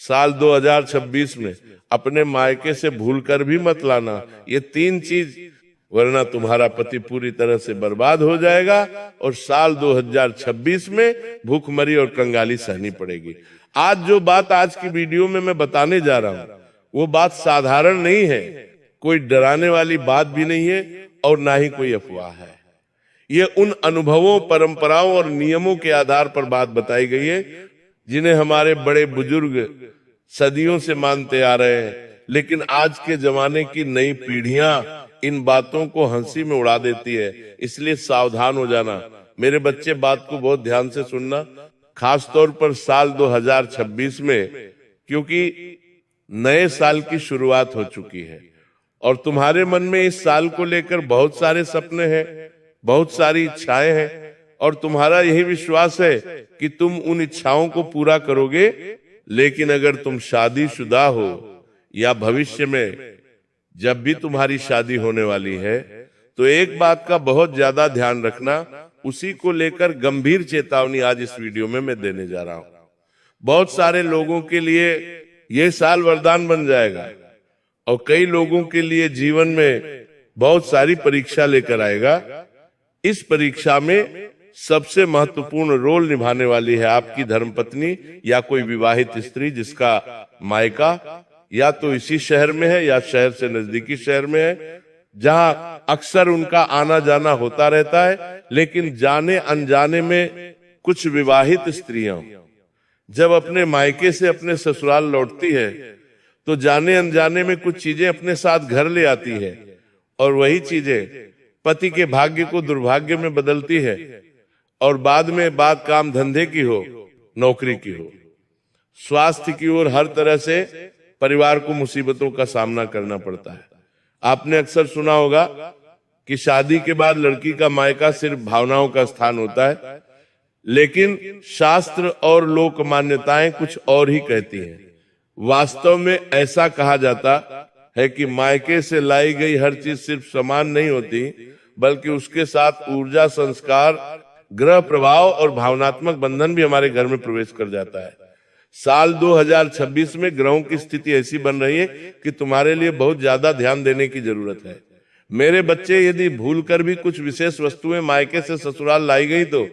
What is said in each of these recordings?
साल 2026 में अपने मायके से भूलकर भी मत लाना ये 3 चीज, वरना तुम्हारा पति पूरी तरह से बर्बाद हो जाएगा और साल 2026 में भूखमरी और कंगाली सहनी पड़ेगी। आज जो बात आज की वीडियो में मैं बताने जा रहा हूं वो बात साधारण नहीं है, कोई डराने वाली बात भी नहीं है और ना ही कोई अफवाह है। ये उन अनुभवों, परंपराओं और नियमों के आधार पर बात बताई गई है जिन्हें हमारे बड़े बुजुर्ग सदियों से मानते आ रहे हैं, लेकिन आज के जमाने की नई पीढ़ियां इन बातों को हंसी में उड़ा देती है। इसलिए सावधान हो जाना मेरे बच्चे, बात को बहुत ध्यान से सुनना, खास तौर पर साल 2026 में, क्योंकि नए साल की शुरुआत हो चुकी है और तुम्हारे मन में इस साल को लेकर बहुत सारे सपने हैं, बहुत सारी इच्छाएं हैं और तुम्हारा यही विश्वास है कि तुम उन इच्छाओं को पूरा करोगे। लेकिन अगर तुम शादीशुदा हो या भविष्य में जब भी तुम्हारी शादी होने वाली है तो एक बात का बहुत ज्यादा ध्यान रखना, उसी को लेकर गंभीर चेतावनी आज इस वीडियो में मैं देने जा रहा हूं। बहुत सारे लोगों के लिए ये साल वरदान बन जाएगा और कई लोगों के लिए जीवन में बहुत सारी परीक्षा लेकर आएगा। इस परीक्षा में सबसे महत्वपूर्ण रोल निभाने वाली है आपकी धर्मपत्नी या कोई विवाहित स्त्री जिसका मायका या तो इसी शहर में है या शहर से नजदीकी शहर में है, जहां अक्सर उनका आना जाना होता रहता है। लेकिन जाने अनजाने में कुछ विवाहित स्त्रियां जब अपने मायके से अपने ससुराल लौटती है तो जाने अनजाने में कुछ चीजें अपने साथ घर ले आती है और वही चीजें पति के भाग्य को दुर्भाग्य में बदलती है और बाद में बात काम धंधे की हो, नौकरी की हो, स्वास्थ्य की ओर, हर तरह से परिवार को मुसीबतों का सामना करना पड़ता है। आपने अक्सर सुना होगा कि शादी के बाद लड़की का मायका सिर्फ भावनाओं का स्थान होता है, लेकिन शास्त्र और लोक मान्यताएं कुछ और ही कहती हैं। वास्तव में ऐसा कहा जाता है कि मायके से लाई गई हर चीज सिर्फ समान नहीं होती, बल्कि उसके साथ ऊर्जा, संस्कार, ग्रह प्रभाव और भावनात्मक बंधन भी हमारे घर में प्रवेश कर जाता है। साल 2026 में ग्रहों की स्थिति ऐसी बन रही है कि तुम्हारे लिए बहुत ज्यादा ध्यान देने की जरूरत है। मेरे बच्चे, यदि भूलकर भी कुछ विशेष वस्तुएं मायके से ससुराल लाई गई तो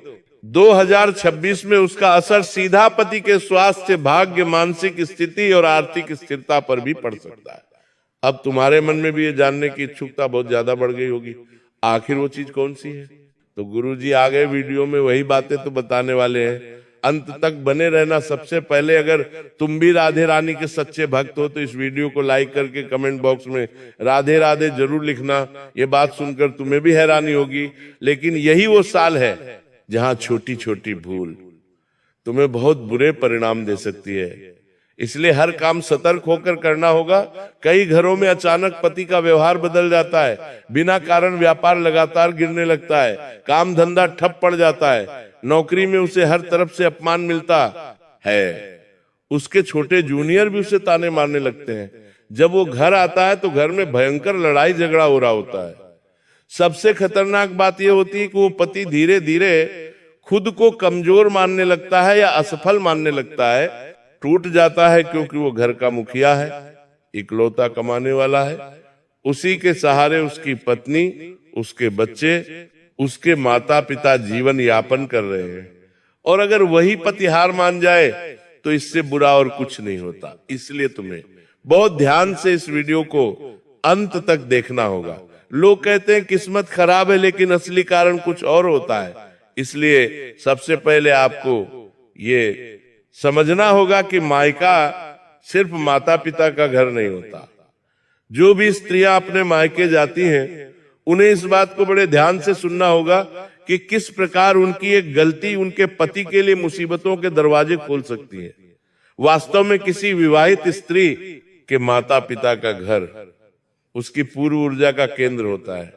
2026 में उसका असर सीधा पति के स्वास्थ्य, भाग्य, मानसिक स्थिति और आर्थिक स्थिरता पर भी पड़ सकता है। अब तुम्हारे मन में भी ये जानने की इच्छुकता बहुत ज्यादा बढ़ गई होगी, आखिर वो चीज कौन सी है? तो गुरुजी आ गए वीडियो में, वही बातें तो बताने वाले हैं। अंत तक बने रहना। सबसे पहले अगर तुम भी राधे रानी के सच्चे भक्त हो तो इस वीडियो को लाइक करके कमेंट बॉक्स में राधे राधे जरूर लिखना। ये बात सुनकर तुम्हें भी हैरानी होगी, लेकिन यही वो साल है जहां छोटी छोटी भूल तुम्हें बहुत बुरे परिणाम दे सकती है। इसलिए हर काम सतर्क होकर करना होगा। कई घरों में अचानक पति का व्यवहार बदल जाता है, बिना कारण व्यापार लगातार गिरने लगता है, काम धंधा ठप पड़ जाता है, नौकरी में उसे हर तरफ से अपमान मिलता है, उसके छोटे जूनियर भी उसे ताने मारने लगते हैं। जब वो घर आता है तो घर में भयंकर लड़ाई झगड़ा हो रहा होता है। सबसे खतरनाक बात यह होती है कि वो पति धीरे धीरे खुद को कमजोर मानने लगता है या असफल मानने लगता है, टूट जाता है, क्योंकि वो घर का मुखिया है, इकलौता कमाने वाला है। उसी के सहारे उसकी पत्नी, उसके बच्चे, उसके माता पिता जीवन यापन कर रहे हैं। और अगर वही पति हार मान जाए तो इससे बुरा और कुछ नहीं होता। इसलिए तुम्हें बहुत ध्यान से इस वीडियो को अंत तक देखना होगा। लोग कहते हैं किस्मत खराब है, लेकिन असली कारण कुछ और होता है। इसलिए सबसे पहले आपको ये समझना होगा कि मायका सिर्फ माता पिता का घर नहीं होता। जो भी स्त्रियां अपने मायके जाती हैं उन्हें इस बात को बड़े ध्यान से सुनना होगा कि किस प्रकार उनकी एक गलती उनके पति के लिए मुसीबतों के दरवाजे खोल सकती है। वास्तव में किसी विवाहित स्त्री के माता पिता का घर उसकी पूर्व ऊर्जा का केंद्र होता है।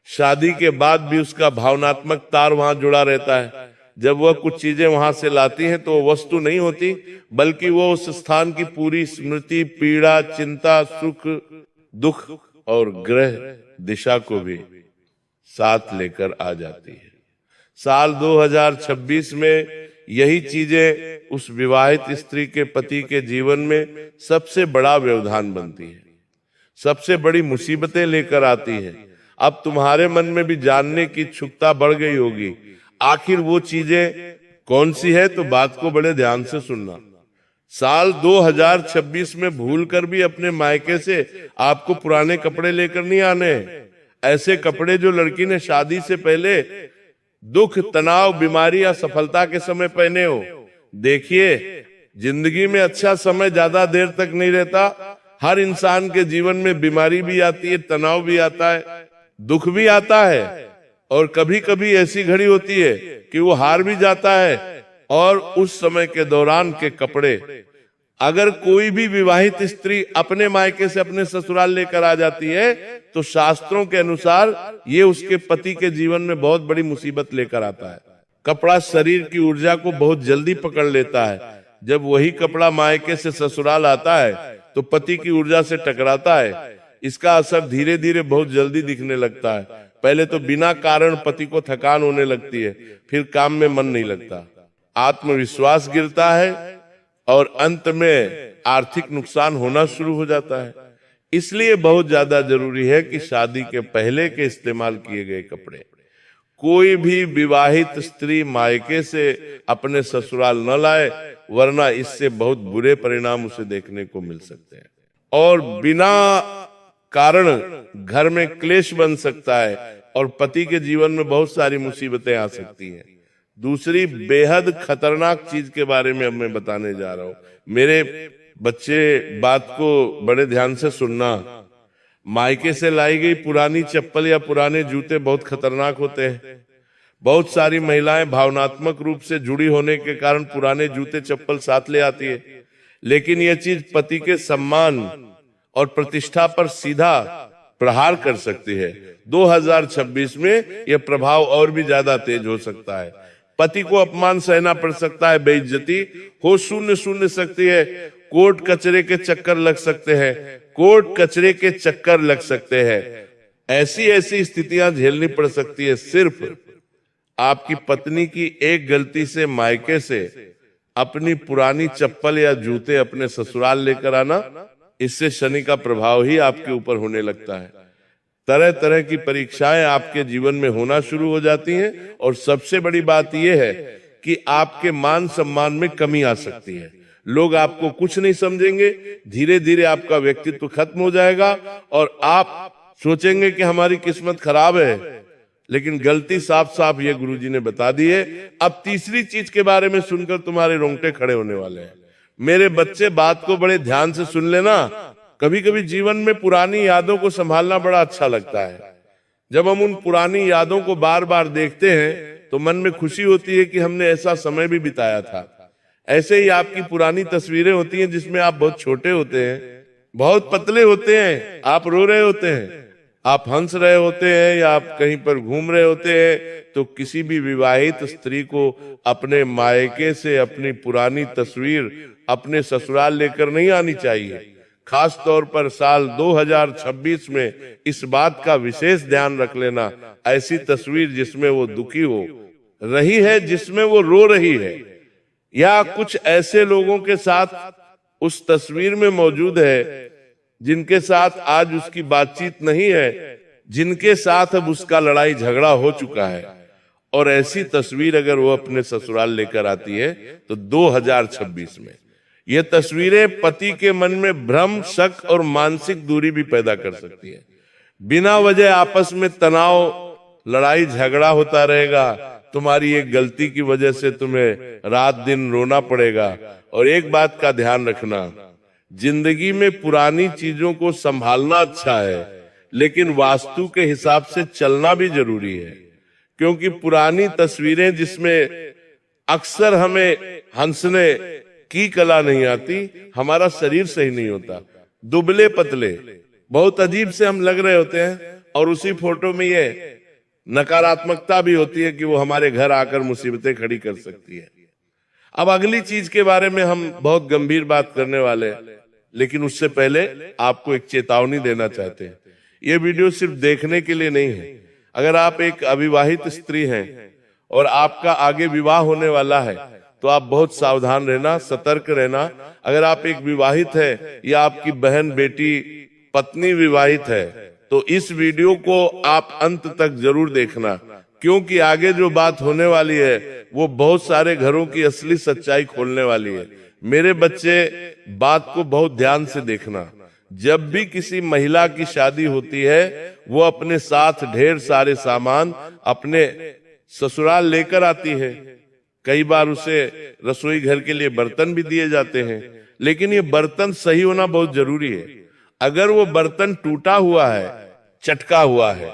शादी के बाद भी उसका भावनात्मक तार वहां जुड़ा रहता है। जब वह कुछ चीजें वहां से लाती हैं तो वो वस्तु नहीं होती, बल्कि वो उस स्थान की पूरी स्मृति, पीड़ा, चिंता, सुख, दुख और ग्रह दिशा को भी साथ लेकर आ जाती है। साल 2026 में यही चीजें उस विवाहित स्त्री के पति के जीवन में सबसे बड़ा व्यवधान बनती है, सबसे बड़ी मुसीबतें लेकर आती है। अब तुम्हारे मन में भी जानने की इच्छुकता बढ़ गई होगी, आखिर वो चीजें कौन सी है। तो बात को बड़े ध्यान से सुनना। साल 2026 में भूलकर भी अपने मायके से आपको पुराने कपड़े लेकर नहीं आने। ऐसे कपड़े जो लड़की ने शादी से पहले दुख, तनाव, बीमारी या सफलता के समय पहने हो। देखिए, जिंदगी में अच्छा समय ज्यादा देर तक नहीं रहता। हर इंसान के जीवन में बीमारी भी आती है, तनाव भी आता है, दुख भी आता है, और कभी कभी ऐसी घड़ी होती है कि वो हार भी जाता है। और उस समय के दौरान के कपड़े, अगर कोई भी विवाहित स्त्री अपने मायके से अपने ससुराल लेकर आ जाती है तो शास्त्रों के अनुसार ये उसके पति के जीवन में बहुत बड़ी मुसीबत लेकर आता है। कपड़ा शरीर की ऊर्जा को बहुत जल्दी पकड़ लेता है। जब वही कपड़ा मायके से ससुराल आता है तो पति की ऊर्जा से टकराता है। इसका असर धीरे धीरे बहुत जल्दी दिखने लगता है। पहले तो बिना कारण पति को थकान होने लगती है, फिर काम में मन नहीं लगता, आत्मविश्वास गिरता है और अंत में आर्थिक नुकसान होना शुरू हो जाता है। इसलिए बहुत ज्यादा जरूरी है कि शादी के पहले के इस्तेमाल किए गए कपड़े कोई भी विवाहित स्त्री मायके से अपने ससुराल न लाए, वरना इससे बहुत बुरे परिणाम उसे देखने को मिल सकते हैं और बिना कारण घर में क्लेश बन सकता है और पति के जीवन में बहुत सारी मुसीबतें आ सकती हैं। दूसरी बेहद खतरनाक चीज के बारे में अब मैं बताने जा रहा हूं। मेरे बच्चे, बात को बड़े ध्यान से सुनना। मायके से लाई गई पुरानी चप्पल या पुराने जूते बहुत खतरनाक होते हैं। बहुत सारी महिलाएं भावनात्मक रूप से जुड़ी होने के कारण पुराने जूते चप्पल साथ ले आती है, लेकिन यह चीज पति के सम्मान और प्रतिष्ठा पर सीधा प्रहार कर सकती है। 2026 में यह प्रभाव और भी ज्यादा तेज हो सकता है। पति को अपमान सहना पड़ सकता है, बेइज्जती हो शून्य सकती है, कोर्ट कचरे के चक्कर लग सकते हैं, कोर्ट कचरे के चक्कर लग सकते हैं। ऐसी स्थितियां झेलनी पड़ सकती है। सिर्फ आपकी पत्नी की एक गलती से मायके से अपनी पुरानी चप्पल या जूते अपने ससुराल लेकर आना, इससे शनि का प्रभाव ही आपके ऊपर होने लगता है। तरह तरह की परीक्षाएं आपके जीवन में होना शुरू हो जाती हैं और सबसे बड़ी बात यह है कि आपके मान सम्मान में कमी आ सकती है। लोग आपको कुछ नहीं समझेंगे, धीरे धीरे आपका व्यक्तित्व खत्म हो जाएगा और आप सोचेंगे कि हमारी किस्मत खराब है, लेकिन गलती साफ साफ ये गुरुजी ने बता दी है। अब तीसरी चीज के बारे में सुनकर तुम्हारे रोंगटे खड़े होने वाले हैं। मेरे बच्चे, बात को बड़े ध्यान से सुन लेना। कभी कभी जीवन में पुरानी यादों को संभालना बड़ा अच्छा लगता है। जब हम उन पुरानी यादों को बार बार देखते हैं तो मन में खुशी होती है कि हमने ऐसा समय भी बिताया था। ऐसे ही आपकी पुरानी तस्वीरें होती हैं जिसमें आप बहुत छोटे होते हैं, बहुत पतले होते हैं, आप रो रहे होते हैं, आप हंस रहे होते हैं या आप कहीं पर घूम रहे होते हैं। तो किसी भी विवाहित स्त्री को अपने मायके से अपनी पुरानी तस्वीर अपने ससुराल लेकर नहीं आनी चाहिए। खास तौर पर साल 2026 में इस बात का विशेष ध्यान रख लेना, ऐसी तस्वीर जिसमें वो दुखी हो रही है, जिसमें वो रो रही है, या कुछ ऐसे लोगों के साथ उस तस्वीर में मौजूद है जिनके साथ आज उसकी बातचीत नहीं है, जिनके साथ अब उसका लड़ाई झगड़ा हो चुका है, और ऐसी तस्वीर अगर वो अपने ससुराल लेकर आती है तो 2026 में ये तस्वीरें पति के मन में भ्रम, शक और मानसिक दूरी भी पैदा कर सकती है। बिना वजह आपस में तनाव, लड़ाई झगड़ा होता रहेगा। तुम्हारी एक गलती की वजह से तुम्हें रात दिन रोना पड़ेगा। और एक बात का ध्यान रखना, जिंदगी में पुरानी चीजों को संभालना अच्छा है, लेकिन वास्तु के हिसाब से चलना भी जरूरी है। क्योंकि पुरानी तस्वीरें जिसमें अक्सर हमें हंसने की कला नहीं आती, हमारा शरीर सही नहीं होता, दुबले पतले बहुत अजीब से हम लग रहे होते हैं, और उसी फोटो में ये नकारात्मकता भी होती है कि वो हमारे घर आकर मुसीबतें खड़ी कर सकती है। अब अगली चीज के बारे में हम बहुत गंभीर बात करने वाले हैं, लेकिन उससे पहले आपको एक चेतावनी देना चाहते हैं। ये वीडियो सिर्फ देखने के लिए नहीं है। अगर आप एक अविवाहित स्त्री हैं और आपका आगे विवाह होने वाला है तो आप बहुत सावधान रहना, सतर्क रहना। अगर आप एक विवाहित है या आपकी बहन, बेटी, पत्नी विवाहित है, तो इस वीडियो को आप अंत तक जरूर देखना, क्योंकि आगे जो बात होने वाली है वो बहुत सारे घरों की असली सच्चाई खोलने वाली है। मेरे बच्चे, बात को बहुत ध्यान से देखना। जब भी किसी महिला की शादी होती है, वो अपने साथ ढेर सारे सामान अपने ससुराल लेकर आती है। कई बार उसे रसोई घर के लिए बर्तन भी दिए जाते हैं, लेकिन ये बर्तन सही होना बहुत जरूरी है। अगर वो बर्तन टूटा हुआ है, चटका हुआ है,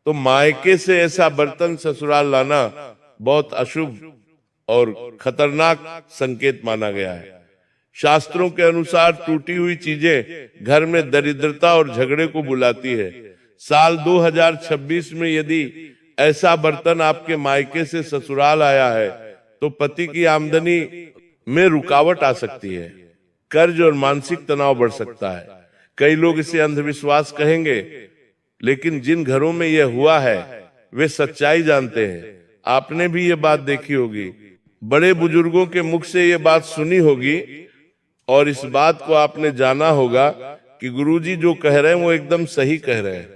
तो मायके से ऐसा बर्तन ससुराल लाना बहुत अशुभ और खतरनाक संकेत माना गया है। शास्त्रों के अनुसार टूटी हुई चीजें घर में दरिद्रता और झगड़े को बुलाती है। साल 2026 में यदि ऐसा बर्तन आपके मायके से ससुराल आया है, तो पति की आमदनी में रुकावट आ सकती है, कर्ज और मानसिक तनाव बढ़ सकता है। कई लोग इसे अंधविश्वास कहेंगे, लेकिन जिन घरों में यह हुआ है वे सच्चाई जानते हैं। आपने भी ये बात देखी होगी, बड़े बुजुर्गों के मुख से ये बात सुनी होगी, और इस बात को आपने जाना होगा कि गुरुजी जो कह रहे हैं वो एकदम सही कह रहे हैं।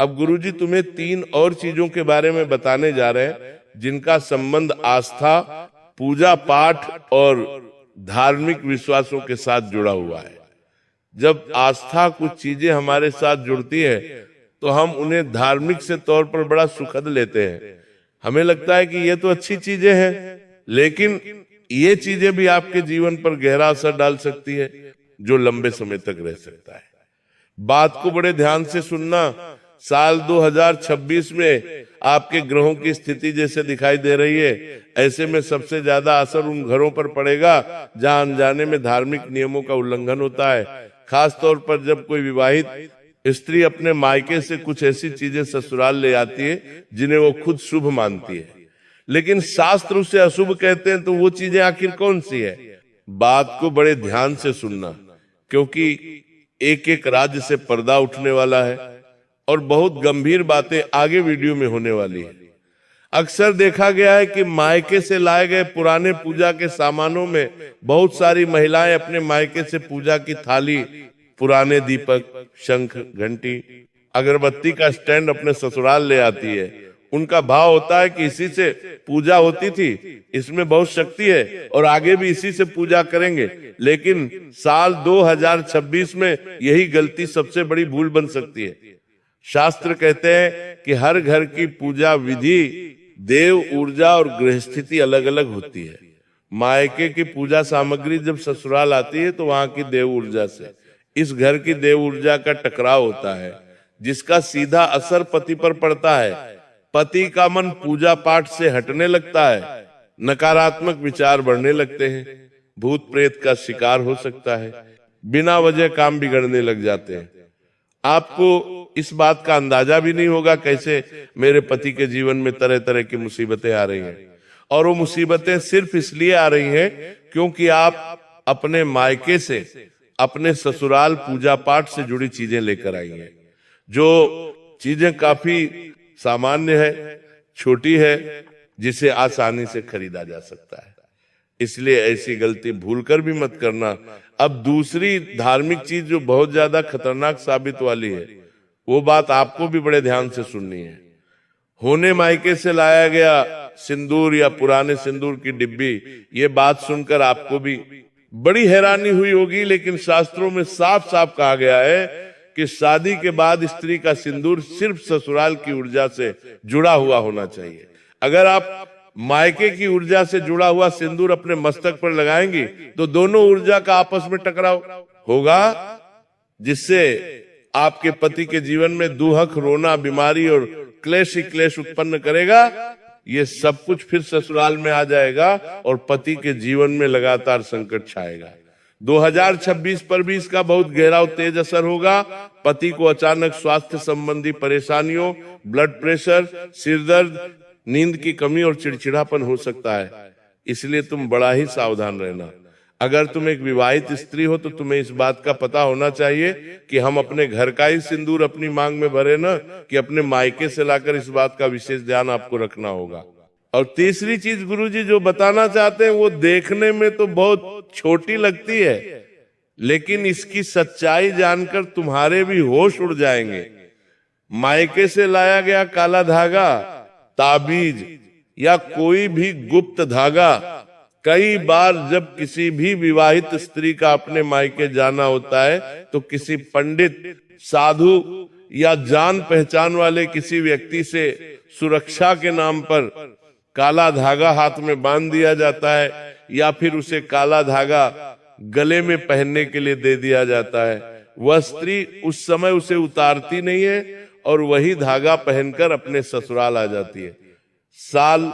अब गुरुजी तुम्हें 3 और चीजों के बारे में बताने जा रहे हैं, जिनका संबंध आस्था, पूजा पाठ और धार्मिक विश्वासों के साथ जुड़ा हुआ है। जब आस्था, कुछ चीजें हमारे साथ जुड़ती है, तो हम उन्हें धार्मिक से तौर पर बड़ा सुखद लेते हैं। हमें लगता है कि ये तो अच्छी चीजें हैं, लेकिन ये चीजें भी आपके जीवन पर गहरा असर डाल सकती है, जो लंबे समय तक रह सकता है। बात को बड़े ध्यान से सुनना। साल 2026 में आपके ग्रहों की स्थिति जैसे दिखाई दे रही है, ऐसे में सबसे ज्यादा असर उन घरों पर पड़ेगा जहां अनजाने में धार्मिक नियमों का उल्लंघन होता है। खास तौर पर जब कोई विवाहित स्त्री अपने मायके से कुछ ऐसी चीजें ससुराल ले आती है जिन्हें वो खुद शुभ मानती है, लेकिन शास्त्र उसे अशुभ कहते हैं। तो वो चीजें आखिर कौन सी है? बात को बड़े ध्यान से सुनना, क्योंकि एक एक राज्य से पर्दा उठने वाला है और बहुत गंभीर बातें आगे वीडियो में होने वाली है। अक्सर देखा गया है कि मायके से लाए गए पुराने पूजा के सामानों में बहुत सारी महिलाएं अपने मायके से पूजा की थाली, पुराने दीपक, शंख, घंटी, अगरबत्ती का स्टैंड अपने ससुराल ले आती है। उनका भाव होता है कि इसी से पूजा होती थी, इसमें बहुत शक्ति है और आगे भी इसी से पूजा करेंगे। लेकिन साल 2026 में यही गलती सबसे बड़ी भूल बन सकती है। शास्त्र कहते हैं कि हर घर की पूजा विधि, देव ऊर्जा और ग्रह स्थिति अलग अलग होती है। मायके की पूजा सामग्री जब ससुराल आती है, तो वहां की देव ऊर्जा से इस घर की देव ऊर्जा का टकराव होता है, जिसका सीधा असर पति पर पड़ता है। पति का मन पूजा पाठ से हटने लगता है, नकारात्मक विचार बढ़ने लगते हैं, भूत प्रेत का शिकार हो सकता है, बिना वजह काम बिगड़ने लग जाते हैं। आपको इस बात का अंदाजा भी नहीं होगा कैसे मेरे पति के जीवन में तरह तरह की मुसीबतें आ रही हैं, और वो मुसीबतें सिर्फ इसलिए आ रही हैं क्योंकि आप अपने मायके से, अपने ससुराल पूजा पाठ से जुड़ी चीजें लेकर आई हैं, जो चीजें काफी सामान्य है, छोटी है, जिसे आसानी से खरीदा जा सकता है। इसलिए ऐसी गलती भूलकर भी मत करना। अब दूसरी धार्मिक चीज जो बहुत ज्यादा खतरनाक साबित वाली है, वो बात आपको भी बड़े ध्यान से सुननी है। होने मायके से लाया गया सिंदूर या पुराने सिंदूर की डिब्बी, ये बात सुनकर आपको भी बड़ी हैरानी हुई होगी, लेकिन शास्त्रों में साफ साफ कहा गया है कि शादी के बाद स्त्री का सिंदूर सिर्फ ससुराल की ऊर्जा से जुड़ा हुआ होना चाहिए। अगर आप मायके की ऊर्जा से जुड़ा हुआ सिंदूर अपने मस्तक पर लगाएंगी, तो दोनों ऊर्जा का आपस में टकराव होगा, जिससे आपके पति के जीवन में दुहक, रोना, बीमारी और क्लेश ही क्लेश उत्पन्न करेगा। ये सब कुछ फिर ससुराल में आ जाएगा और पति के जीवन में लगातार संकट छाएगा। 2026 पर भी इसका बहुत गहरा और तेज असर होगा। पति को अचानक स्वास्थ्य संबंधी परेशानियों, ब्लड प्रेशर, सिरदर्द, नींद की कमी और चिड़चिड़ापन हो सकता है। इसलिए तुम बड़ा ही सावधान रहना। अगर तुम एक विवाहित स्त्री हो तो तुम्हें इस बात का पता होना चाहिए कि हम अपने घर का ही सिंदूर अपनी मांग में भरे ना, कि अपने मायके से लाकर, इस बात का विशेष ध्यान आपको रखना होगा। और तीसरी चीज गुरुजी जो बताना चाहते हैं वो देखने में तो बहुत छोटी लगती है, लेकिन इसकी सच्चाई जानकर तुम्हारे भी होश उड़ जाएंगे। मायके से लाया गया काला धागा, ताबीज या कोई भी गुप्त धागा, कई बार जब किसी भी विवाहित स्त्री का अपने मायके जाना होता है तो किसी पंडित, साधु या जान पहचान वाले किसी व्यक्ति से सुरक्षा के नाम पर काला धागा हाथ में बांध दिया जाता है, या फिर उसे काला धागा गले में पहनने के लिए दे दिया जाता है। वह स्त्री उस समय उसे उतारती नहीं है और वही धागा पहनकर अपने ससुराल आ जाती है। साल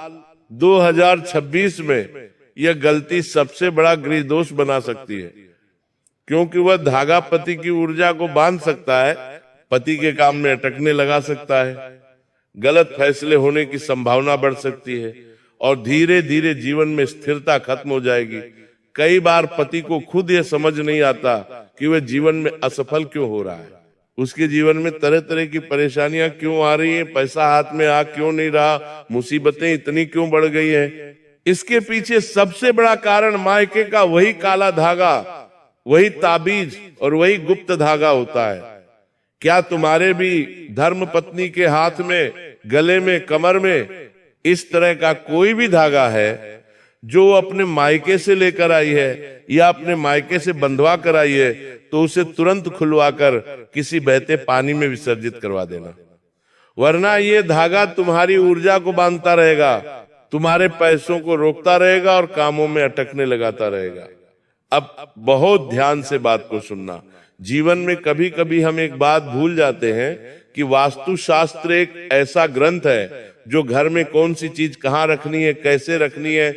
2026 में यह गलती सबसे बड़ा गृह दोष बना सकती है, क्योंकि वह धागा पति की ऊर्जा को बांध सकता है, पति के काम में अटकने लगा सकता है, गलत फैसले होने की संभावना बढ़ सकती है और धीरे धीरे जीवन में स्थिरता खत्म हो जाएगी। कई बार पति को खुद यह समझ नहीं आता कि वह जीवन में असफल क्यों हो रहा है, उसके जीवन में तरह तरह की परेशानियां क्यों आ रही हैं, पैसा हाथ में आ क्यों नहीं रहा, मुसीबतें इतनी क्यों बढ़ गई है। इसके पीछे सबसे बड़ा कारण मायके का वही काला धागा, वही ताबीज और वही गुप्त धागा होता है। क्या तुम्हारे भी धर्म पत्नी के हाथ में, गले में, कमर में इस तरह का कोई भी धागा है जो अपने मायके से लेकर आई है या अपने मायके से बंधवा कर आई है, तो उसे तुरंत खुलवाकर किसी बहते पानी में विसर्जित करवा देना, वरना ये धागा तुम्हारी ऊर्जा को बांधता रहेगा, तुम्हारे पैसों को रोकता रहेगा और कामों में अटकने लगाता रहेगा। अब बहुत ध्यान से बात को सुनना। जीवन में कभी कभी हम एक बात भूल जाते हैं कि वास्तुशास्त्र एक ऐसा ग्रंथ है जो घर में कौन सी चीज कहाँ रखनी है, कैसे रखनी है,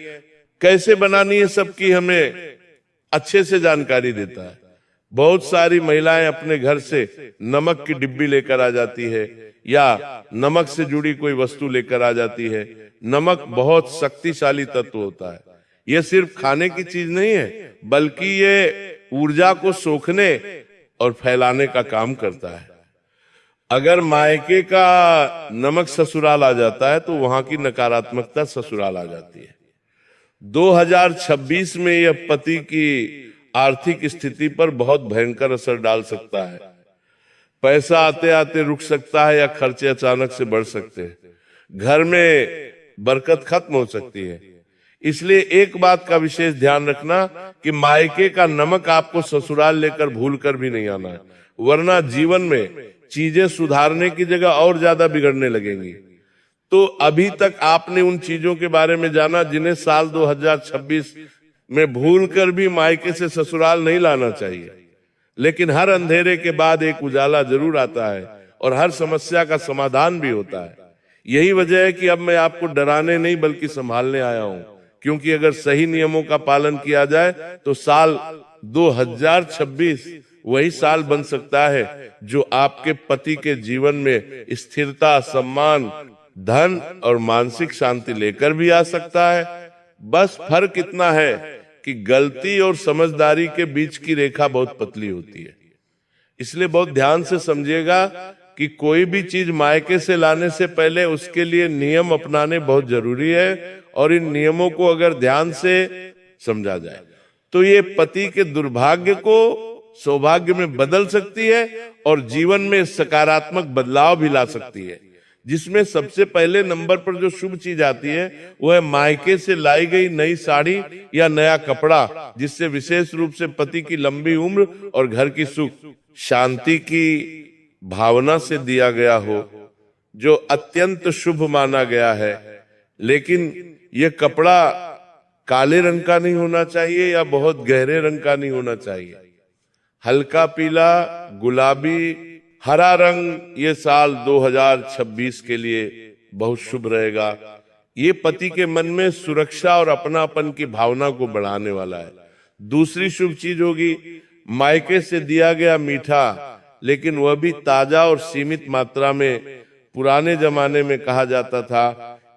कैसे बनानी है, सबकी हमें अच्छे से जानकारी देता है। बहुत सारी महिलाएं अपने घर से नमक की डिब्बी लेकर आ जाती है या नमक से जुड़ी कोई वस्तु लेकर आ जाती है। नमक बहुत शक्तिशाली तत्व होता है। यह सिर्फ खाने की चीज नहीं है, बल्कि ये ऊर्जा को सोखने और फैलाने का काम करता है। अगर मायके का नमक ससुराल आ जाता है तो वहां की नकारात्मकता ससुराल आ जाती है। 2026 में यह पति की आर्थिक स्थिति पर बहुत भयंकर असर डाल सकता है। पैसा आते आते रुक सकता है या खर्चे अचानक से बढ़ सकते हैं। घर में बरकत खत्म हो सकती है। इसलिए एक बात का विशेष ध्यान रखना कि मायके का नमक आपको ससुराल लेकर भूल कर भी नहीं आना है, वरना जीवन में चीजें सुधारने की जगह और ज्यादा बिगड़ने लगेंगी। तो अभी तक आपने उन चीजों के बारे में जाना जिन्हें साल 2026 में भूल कर भी मायके से ससुराल नहीं लाना चाहिए। लेकिन हर अंधेरे के बाद एक उजाला जरूर आता है और हर समस्या का समाधान भी होता है। यही वजह है कि अब मैं आपको डराने नहीं बल्कि संभालने आया हूं, क्योंकि अगर सही नियमों का पालन किया जाए तो साल 2026 वही साल बन सकता है जो आपके पति के जीवन में स्थिरता, सम्मान, धन और मानसिक शांति लेकर भी आ सकता है। बस फर्क इतना है कि गलती और समझदारी के बीच की रेखा बहुत पतली होती है। इसलिए बहुत ध्यान से समझिएगा कि कोई भी चीज मायके से लाने से पहले उसके लिए नियम अपनाने बहुत जरूरी है, और इन नियमों को अगर ध्यान से समझा जाए तो ये पति के दुर्भाग्य को सौभाग्य में बदल सकती है और जीवन में सकारात्मक बदलाव भी ला सकती है। जिसमें सबसे पहले नंबर पर जो शुभ चीज आती है वो है मायके से लाई गई नई साड़ी या नया कपड़ा, जिससे विशेष रूप से पति की लंबी उम्र और घर की सुख शांति की भावना से दिया गया हो, जो अत्यंत शुभ माना गया है। लेकिन यह कपड़ा काले रंग का नहीं होना चाहिए या बहुत गहरे रंग का नहीं होना चाहिए। हल्का पीला, गुलाबी, हरा रंग ये साल 2026 के लिए बहुत शुभ रहेगा। ये पति के मन में सुरक्षा और अपनापन की भावना को बढ़ाने वाला है। दूसरी शुभ चीज होगी मायके से दिया गया मीठा, लेकिन वह भी ताजा और सीमित मात्रा में। पुराने जमाने में कहा जाता था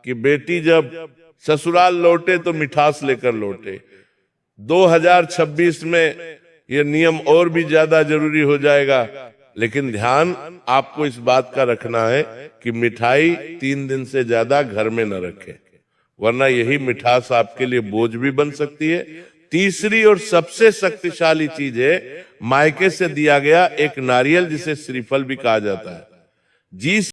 कि बेटी जब ससुराल लौटे तो मिठास लेकर लौटे। 2026 में यह नियम और भी ज्यादा जरूरी हो जाएगा, लेकिन ध्यान आपको इस बात का रखना है कि मिठाई 3 दिन से ज्यादा घर में न रखें। वरना यही मिठास आपके लिए बोझ भी बन सकती है। तीसरी और सबसे शक्तिशाली चीज है मायके से दिया गया एक नारियल, जिसे श्रीफल भी कहा जाता है। जिस